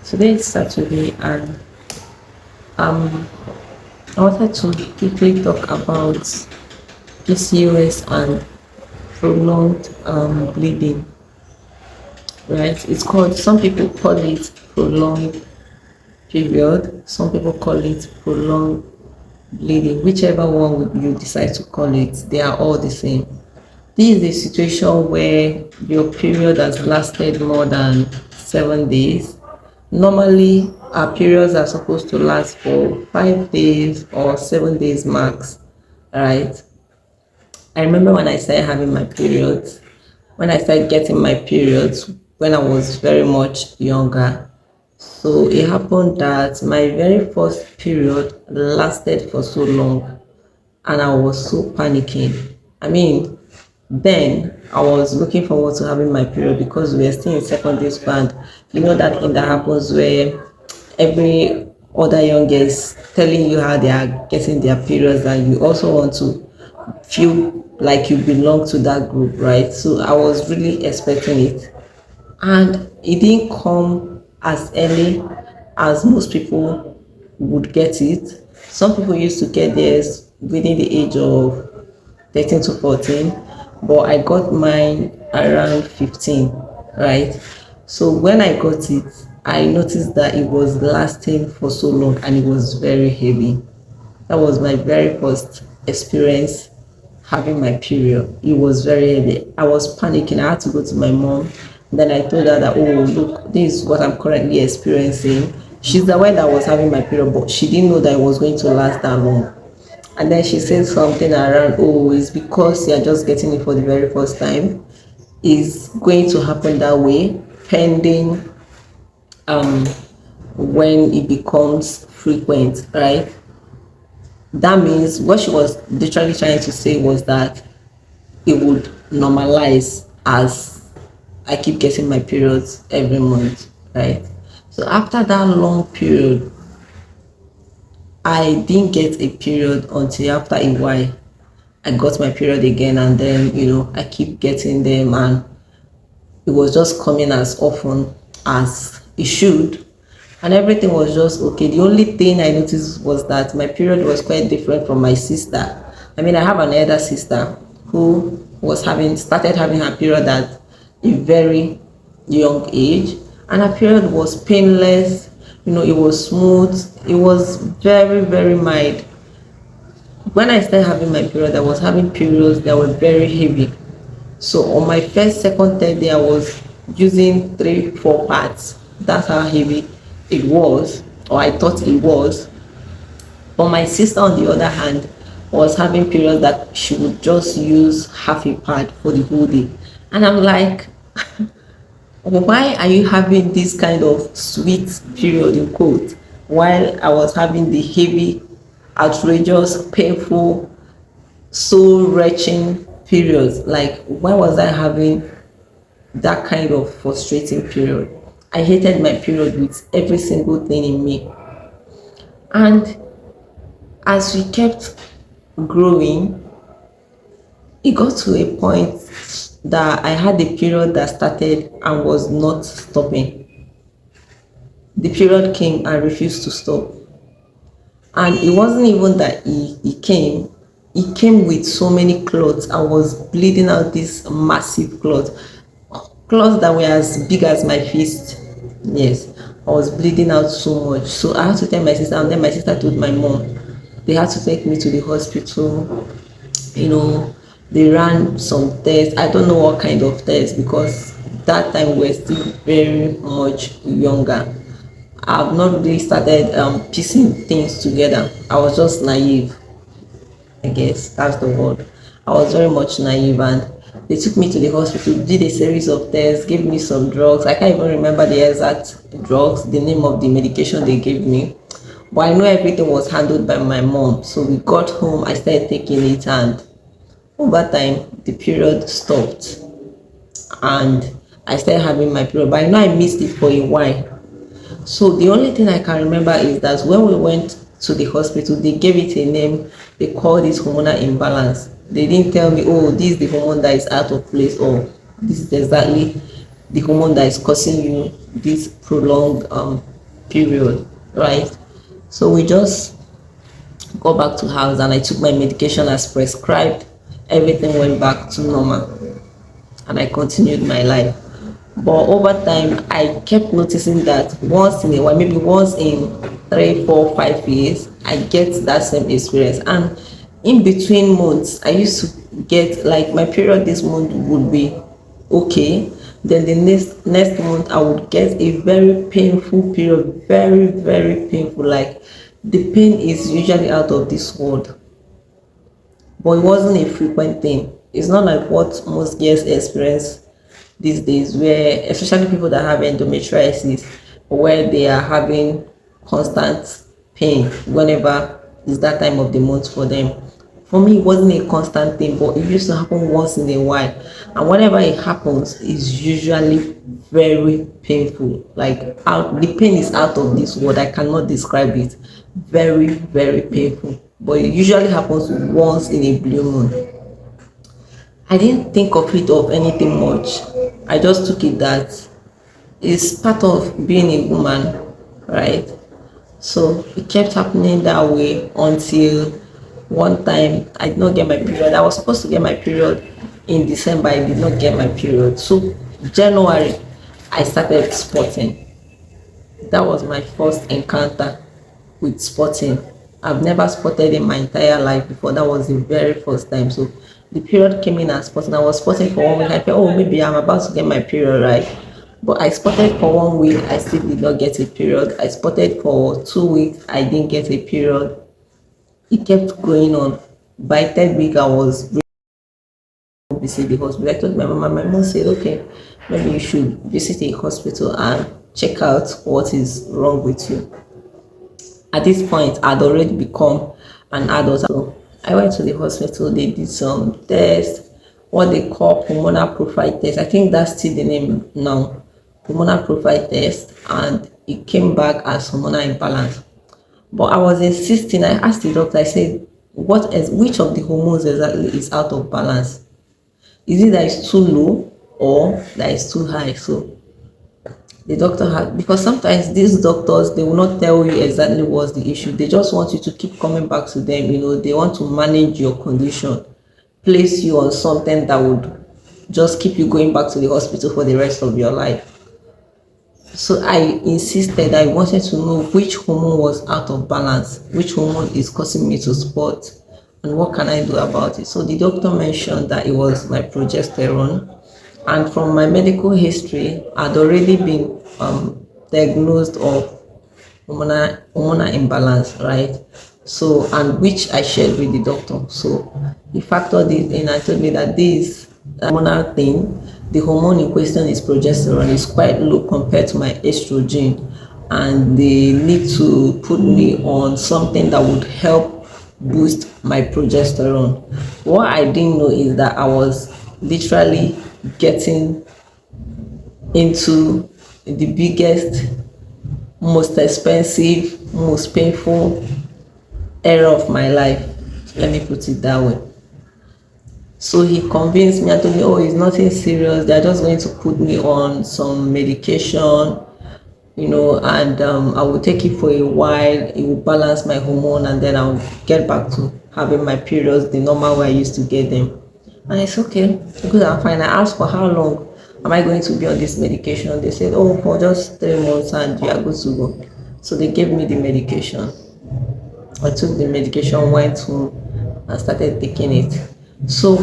Today is Saturday, and um, I wanted to quickly talk about PCOS and prolonged bleeding. Right? It's called. Some people call it prolonged period. Some people call it prolonged bleeding. Whichever one you decide to call it, they are all the same. This is a situation where your period has lasted more than 7 days. Normally, our periods are supposed to last for 5 days or 7 days max, right? I remember when I started having my periods, when I started getting my periods when I was very much younger. So it happened that my very first period lasted for so long and I was so panicking. I mean, then I was looking forward to having my period because we were still in secondary school, and you know that thing that happens where every other young girls telling you how they are getting their periods, and you also want to feel like you belong to that group, right? So I was really expecting it, and it didn't come as early as most people would get it. Some people used to get theirs within the age of 13 to 14, but I got mine around 15, right? So when I got it, I noticed that it was lasting for so long and it was very heavy. That was my very first experience having my period. It was very heavy. I was panicking. I had to go to my mom. Then I told her that, oh, look, this is what I'm currently experiencing. She's aware that I was having my period, but she didn't know that it was going to last that long. And then she said something around, oh, it's because you're just getting it for the very first time. It's going to happen that way, pending um, when it becomes frequent, right? That means what she was literally trying to say was that it would normalize as I keep getting my periods every month, right? So after that long period, I didn't get a period until after a while. I got my period again, and then I keep getting them, and it was just coming as often as it should, and everything was just okay. The only thing I noticed was that my period was quite different from my sister. I mean, I have an elder sister who was having started having her period at a very young age, and her period was painless. It was smooth. It was very, very mild. When I started having my period, I was having periods that were very heavy. So on my first, second, third day, I was using 3, 4 parts. That's how heavy it was, or I thought it was. But my sister, on the other hand, was having periods that she would just use half a pad for the whole day. And I'm like, why are you having this kind of sweet period in quote while I was having the heavy, outrageous, painful, soul wrenching periods? Like, why was I having that kind of frustrating period? I hated my period with every single thing in me. And as we kept growing, it got to a point that I had a period that started and was not stopping. The period came and refused to stop. And it wasn't even that he came with so many clots and was bleeding out this massive clots that were as big as my fist. Yes, I was bleeding out so much. So I had to tell my sister, and then my sister told my mom. They had to take me to the hospital. you know they ran some tests. I don't know what kind of tests, because that time we're still very much younger. I've not really started piecing things together. I was just naive. I guess that's the word. I was very much naive, and they took me to the hospital, did a series of tests, gave me some drugs. I can't even remember the exact drugs, the name of the medication they gave me. But I know everything was handled by my mom. So we got home, I started taking it, and over time the period stopped and I started having my period. But I know I missed it for a while. So the only thing I can remember is that when we went to the hospital, they gave it a name. They called it hormonal imbalance. They didn't tell me, oh, this is the hormone that is out of place, or this is exactly the hormone that is causing you this prolonged period, right? So we just got back to house and I took my medication as prescribed. Everything went back to normal and I continued my life. But over time, I kept noticing that once in a while, maybe once in 3, 4, 5 years, I get that same experience. And in between months, I used to get like my period this month would be okay. Then the next month, I would get a very painful period, very, very painful. Like the pain is usually out of this world, but it wasn't a frequent thing. It's not like what most girls experience these days, where especially people that have endometriosis, where they are having constant pain whenever it's that time of the month for them. For me, it wasn't a constant thing, but it used to happen once in a while. And whenever it happens, it's usually very painful. Like the pain is out of this world. I cannot describe it. Very, very painful. But it usually happens once in a blue moon. I didn't think of it of anything much. I just took it that it's part of being a woman, right? So it kept happening that way until one time I did not get my period. I was supposed to get my period in December. I did not get my period. So January, I started spotting. That was my first encounter with spotting. I've never spotted in my entire life before. That was the very first time. So the period came in as spotting. I was spotting for 1 week. I thought, oh, maybe I'm about to get my period, right? But I spotted for 1 week. I still did not get a period. I spotted for 2 weeks. I didn't get a period. It kept going on. By third week, I was really visit the hospital. I told my mom, and my mom said, okay, maybe you should visit a hospital and check out what is wrong with you. At this point, I'd already become an adult. So I went to the hospital. They did some tests, what they call hormonal profile test. I think that's still the name now, hormonal profile test, and it came back as hormonal imbalance. But I was insisting. I asked the doctor. I said, which of the hormones exactly is out of balance? Is it that it's too low or that it's too high? So the doctor had, because sometimes these doctors, they will not tell you exactly what's the issue. They just want you to keep coming back to them. They want to manage your condition, place you on something that would just keep you going back to the hospital for the rest of your life. So I insisted. I wanted to know which hormone was out of balance, which hormone is causing me to spot, and what can I do about it. So the doctor mentioned that it was my progesterone. And from my medical history, I'd already been diagnosed of hormonal imbalance, right? So, and which I shared with the doctor. So he factored it in and told me that this hormonal thing, the hormone in question is progesterone, is quite low compared to my estrogen, and they need to put me on something that would help boost my progesterone. What I didn't know is that I was literally getting into the biggest, most expensive, most painful era of my life. Let me put it that way. So he convinced me and told me, oh, it's nothing serious. They're just going to put me on some medication, and I will take it for a while. It will balance my hormone, and then I'll get back to having my periods the normal way I used to get them. And it's okay, good and fine. I asked for how long am I going to be on this medication. They said, oh, for just 3 months and you are good to go. So they gave me the medication. I took the medication, went home and started taking it. So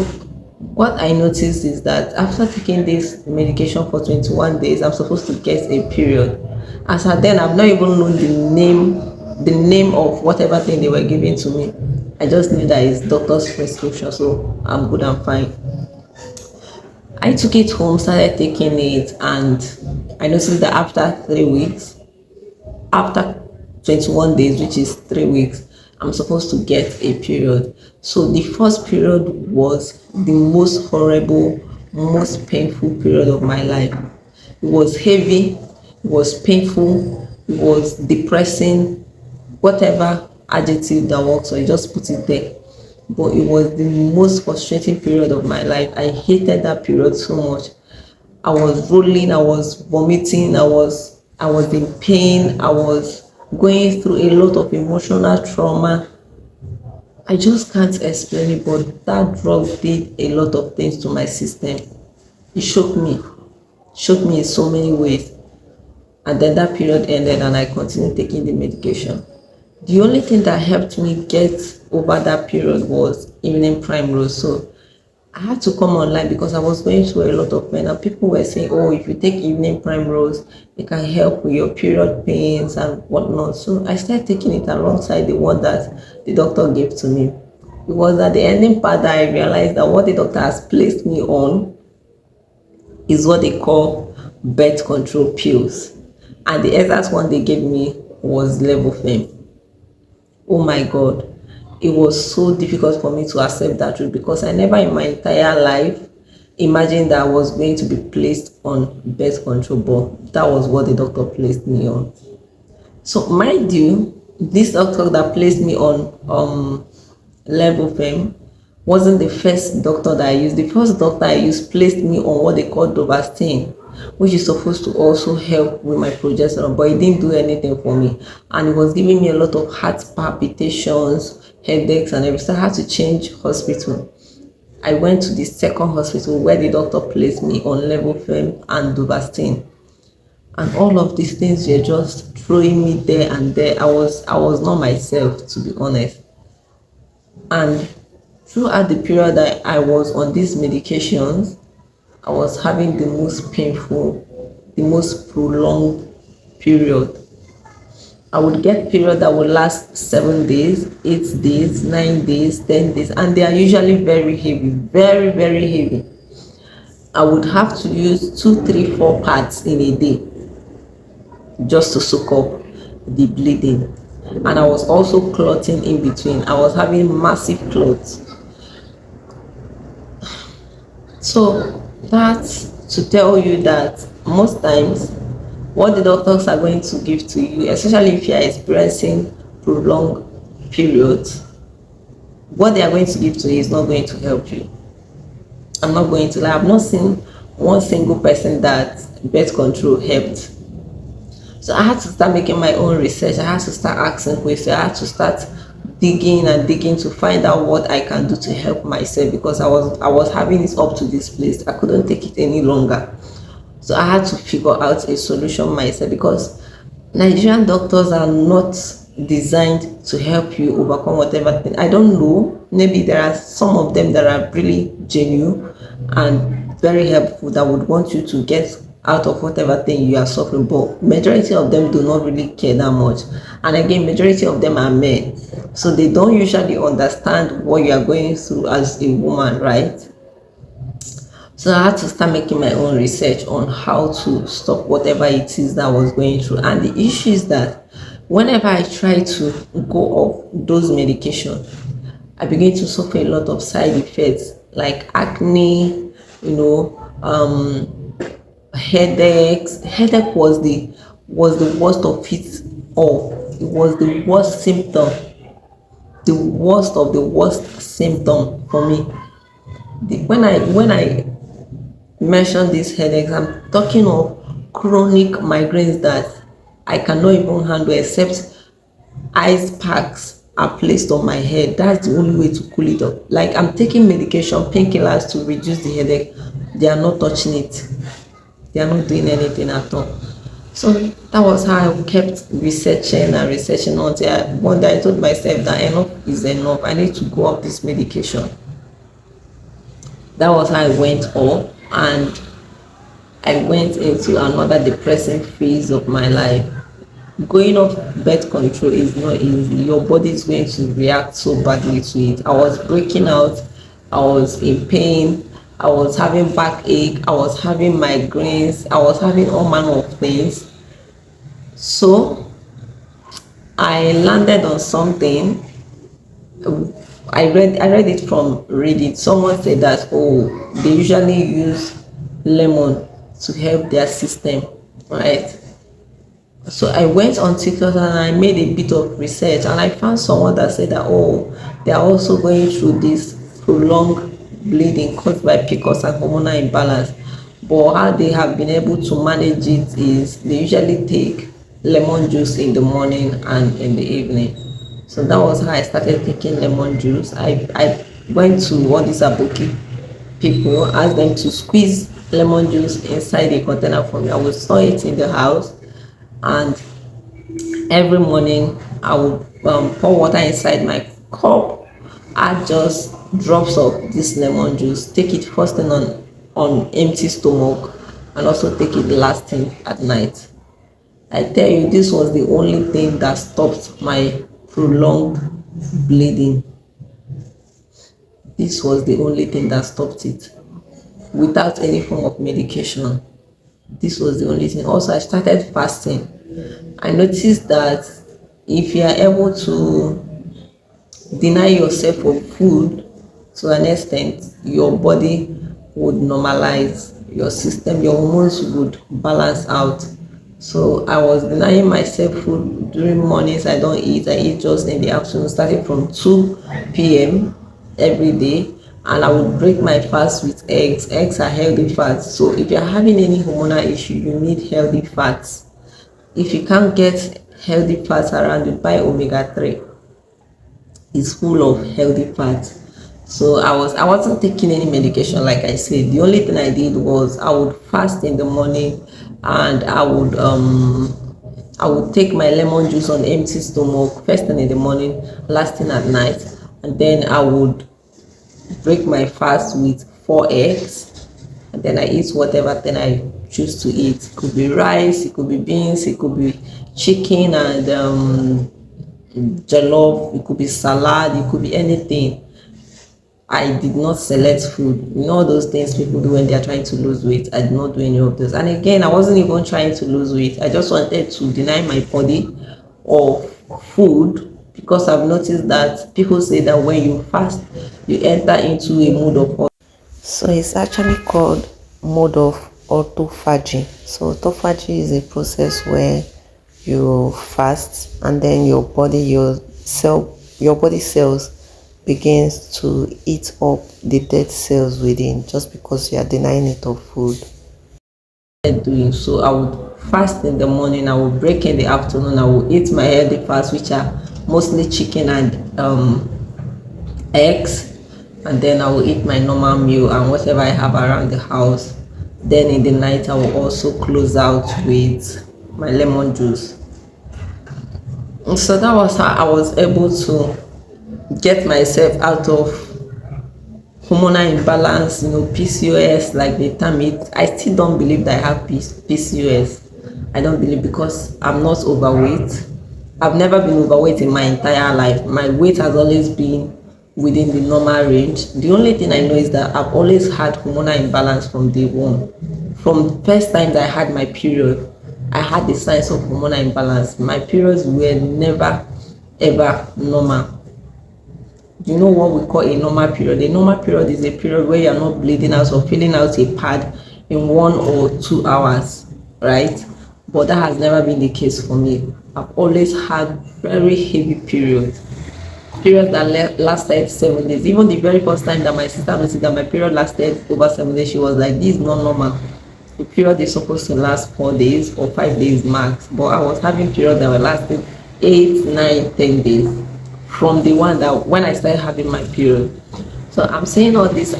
what I noticed is that after taking this medication for 21 days, I'm supposed to get a period. As at then, I've not even known the name of whatever thing they were giving to me. I just knew that it's doctor's prescription, so I'm good and fine. I took it home, started taking it, and I noticed that after 3 weeks, after 21 days, which is 3 weeks, I'm supposed to get a period. So the first period was the most horrible, most painful period of my life. It was heavy, it was painful, it was depressing, whatever adjective that works, so I just put it there. But it was the most frustrating period of my life. I hated that period so much. I was rolling, I was vomiting, I was I was in pain. I was going through a lot of emotional trauma. I just can't explain it, but that drug did a lot of things to my system. It shook me in so many ways. And then that period ended and I continued taking the medication. The only thing that helped me get over that period was evening primrose. So I had to come online because I was going through a lot of pain, and people were saying, oh, if you take evening primrose, it can help with your period pains and whatnot. So I started taking it alongside the one that the doctor gave to me. It was at the ending part that I realized that what the doctor has placed me on is what they call birth control pills. And the exact one they gave me was Levofem. Oh my God, it was so difficult for me to accept that truth because I never in my entire life imagined that I was going to be placed on birth control, but that was what the doctor placed me on. So mind you, this doctor that placed me on Levofem wasn't the first doctor that I used. The first doctor I used placed me on what they call Dovastin, which is supposed to also help with my progesterone, but it didn't do anything for me. And it was giving me a lot of heart palpitations, headaches, and everything. So I had to change hospital. I went to the second hospital where the doctor placed me on Levofem and Dovastin. And all of these things were just throwing me there and there. I was not myself, to be honest. And throughout the period that I was on these medications, I was having the most painful, the most prolonged period. I would get period that would last 7 days, 8 days, 9 days, 10 days, and they are usually very heavy, very, very heavy. I would have to use 2, 3, 4 pads in a day just to soak up the bleeding. And I was also clotting in between. I was having massive clots. So that's to tell you that most times what the doctors are going to give to you, especially if you are experiencing prolonged periods, what they are going to give to you is not going to help you. I'm not going to lie, I've not seen one single person that birth control helped. So I had to start making my own research. I had to start asking questions. I had to start digging and digging to find out what I can do to help myself because I was having it up to this place. I couldn't take it any longer. So I had to figure out a solution myself because Nigerian doctors are not designed to help you overcome whatever thing. I don't know. Maybe there are some of them that are really genuine and very helpful that would want you to get out of whatever thing you are suffering, but majority of them do not really care that much. And again, majority of them are men, so they don't usually understand what you are going through as a woman, right? So I had to start making my own research on how to stop whatever it is that I was going through. And the issue is that whenever I try to go off those medications, I begin to suffer a lot of side effects like acne, headaches. Headache was the worst of it all. It was the worst symptom, the worst of the worst symptom for me. When I mention these headaches, I'm talking of chronic migraines that I cannot even handle except ice packs are placed on my head. That's the only way to cool it up. Like I'm taking medication, painkillers to reduce the headache. They are not touching it. They are not doing anything at all. So that was how I kept researching and researching until one day I told myself that enough is enough. I need to go off this medication. That was how I went off, and I went into another depressing phase of my life. Going off birth control is not easy. Your body is going to react so badly to it. I was breaking out. I was in pain. I was having backache. I was having migraines. I was having all manner of things. So I landed on something. I read it from Reddit. Someone said that they usually use lemon to help their system, right? So I went on TikTok and I made a bit of research, and I found someone that said that they are also going through this prolonged bleeding caused by PCOS and hormonal imbalance. but how they have been able to manage it is they usually take lemon juice in the morning and in the evening. So that was how I started taking lemon juice. I went to all these aboki people, asked them to squeeze lemon juice inside a container for me. I would store it in the house, and every morning I would pour water inside my cup, add just drops of this lemon juice, take it first thing on empty stomach, and also take it last thing at night. I tell you, this was the only thing that stopped my prolonged bleeding. This was the only thing that stopped it without any form of medication. This was the only thing. Also, I started fasting. I noticed that if you are able to deny yourself of food to an extent, your body would normalize, your system, your hormones would balance out. So I was denying myself food during mornings. I don't eat. I eat just in the afternoon, starting from 2 p.m. every day. And I would break my fast with eggs. Eggs are healthy fats. So if you're having any hormonal issue, you need healthy fats. If you can't get healthy fats around you, buy omega-3. It's full of healthy fats. So I wasn't taking any medication, like I said. The only thing I did was I would fast in the morning, and I would take my lemon juice on empty stomach first thing in the morning, last thing at night, and then I would break my fast with 4 eggs, and then I eat whatever thing I choose to eat. It could be rice, it could be beans, it could be chicken and jollof, it could be salad, it could be anything. I did not select food. You know those things people do when they are trying to lose weight. I did not do any of those. And again, I wasn't even trying to lose weight. I just wanted to deny my body of food, because I've noticed that people say that when you fast, you enter into a mode of, so it's actually called mode of autophagy. So autophagy is a process where you fast, and then your body cells begins to eat up the dead cells within, just because you are denying it of food. Doing so, I would fast in the morning, I would break in the afternoon, I would eat my healthy fats, which are mostly chicken and eggs, and then I will eat my normal meal and whatever I have around the house. Then in the night I will also close out with my lemon juice. And so that was how I was able to get myself out of hormonal imbalance, PCOS, like they term it. I still don't believe that I have PCOS. I don't believe, because I'm not overweight. I've never been overweight in my entire life. My weight has always been within the normal range. The only thing I know is that I've always had hormonal imbalance from day one. From the first time that I had my period, I had the signs of hormonal imbalance. My periods were never ever normal. You know what we call a normal period? A normal period is a period where you are not bleeding out or filling out a pad in 1 or 2 hours, right? But that has never been the case for me. I've always had very heavy periods that lasted 7 days. Even the very first time that my sister noticed that my period lasted over 7 days, she was like, this is not normal. The period is supposed to last 4 days or 5 days max, but I was having periods that were lasting 8, 9, 10 days from the one that when I started having my period. So I'm saying all this.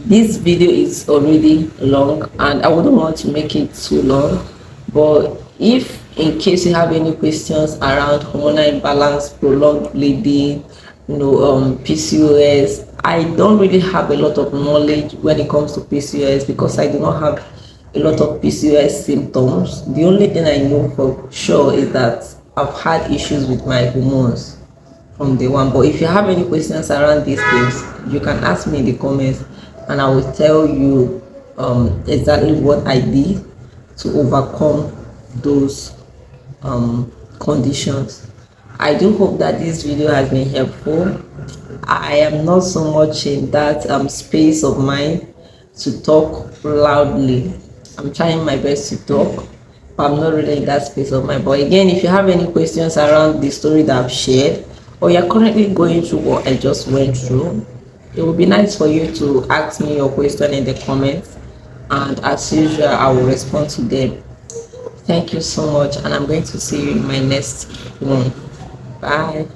This video is already long, and I wouldn't want to make it too long, but if in case you have any questions around hormonal imbalance, prolonged bleeding, PCOS, I don't really have a lot of knowledge when it comes to PCOS, because I do not have a lot of PCOS symptoms. The only thing I know for sure is that I've had issues with my hormones from day one. But if you have any questions around these things, you can ask me in the comments, and I will tell you exactly what I did to overcome those conditions. I do hope that this video has been helpful. I am not so much in that space of mind to talk loudly. I'm trying my best to talk, but I'm not really in that space of mind. But again, if you have any questions around the story that I've shared, or you're currently going through what I just went through, it would be nice for you to ask me your question in the comments, and as usual I will respond to them. Thank you so much, and I'm going to see you in my next one. Bye.